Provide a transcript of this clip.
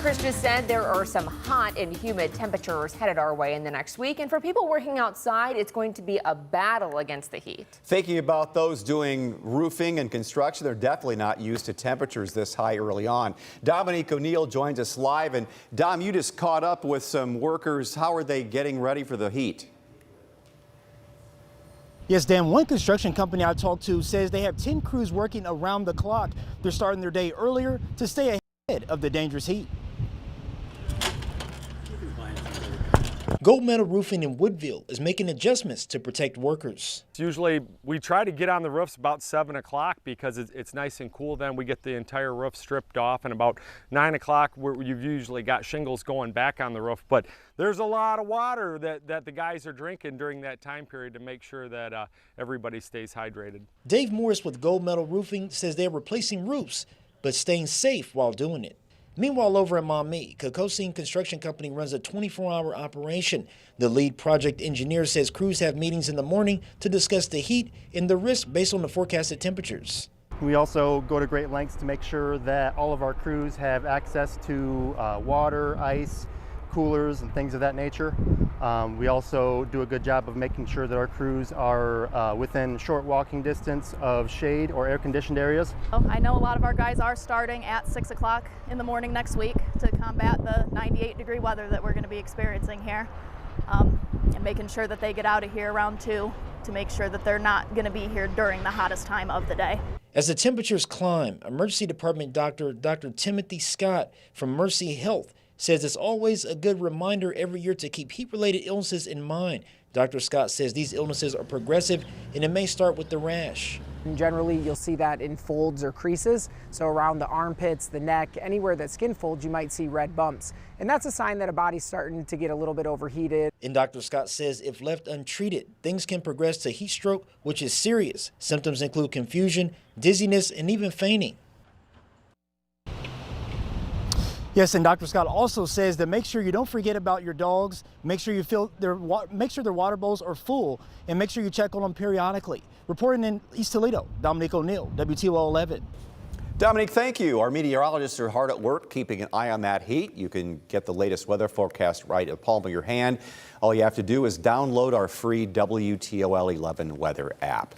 Chris just said there are some hot and humid temperatures headed our way in the next week. And for people working outside, it's going to be a battle against the heat. Thinking about those doing roofing and construction, they're definitely not used to temperatures this high early on. Dominique O'Neill joins us live. And Dom, you just caught up with some workers. How are they getting ready for the heat? Yes, Dan, one construction company I talked to says they have 10 crews working around the clock. They're starting their day earlier to stay ahead of the dangerous heat. Gold Medal Roofing in Woodville is making adjustments to protect workers. Usually we try to get on the roofs about 7 o'clock because it's nice and cool. Then we get the entire roof stripped off, and about 9 o'clock you've usually got shingles going back on the roof. But there's a lot of water that the guys are drinking during that time period to make sure that everybody stays hydrated. Dave Morris with Gold Medal Roofing says they're replacing roofs, but staying safe while doing it. Meanwhile, over at Maumee, Kokosine Construction Company runs a 24-hour operation. The lead project engineer says crews have meetings in the morning to discuss the heat and the risk based on the forecasted temperatures. We also go to great lengths to make sure that all of our crews have access to water, ice, coolers, and things of that nature. We also do a good job of making sure that our crews are within short walking distance of shade or air-conditioned areas. I know a lot of our guys are starting at 6 o'clock in the morning next week to combat the 98-degree weather that we're going to be experiencing here, and making sure that they get out of here around 2 to make sure that they're not going to be here during the hottest time of the day. As the temperatures climb, Emergency Department Dr. Timothy Scott from Mercy Health says it's always a good reminder every year to keep heat-related illnesses in mind. Dr. Scott says these illnesses are progressive and it may start with the rash. And generally, you'll see that in folds or creases. So around the armpits, the neck, anywhere that skin folds, you might see red bumps. And that's a sign that a body's starting to get a little bit overheated. And Dr. Scott says if left untreated, things can progress to heat stroke, which is serious. Symptoms include confusion, dizziness, and even fainting. Yes, and Dr. Scott also says that make sure you don't forget about your dogs. Make sure their water bowls are full, and make sure you check on them periodically. Reporting in East Toledo, Dominique O'Neill, WTOL 11. Dominique, thank you. Our meteorologists are hard at work keeping an eye on that heat. You can get the latest weather forecast right at the palm of your hand. All you have to do is download our free WTOL 11 weather app.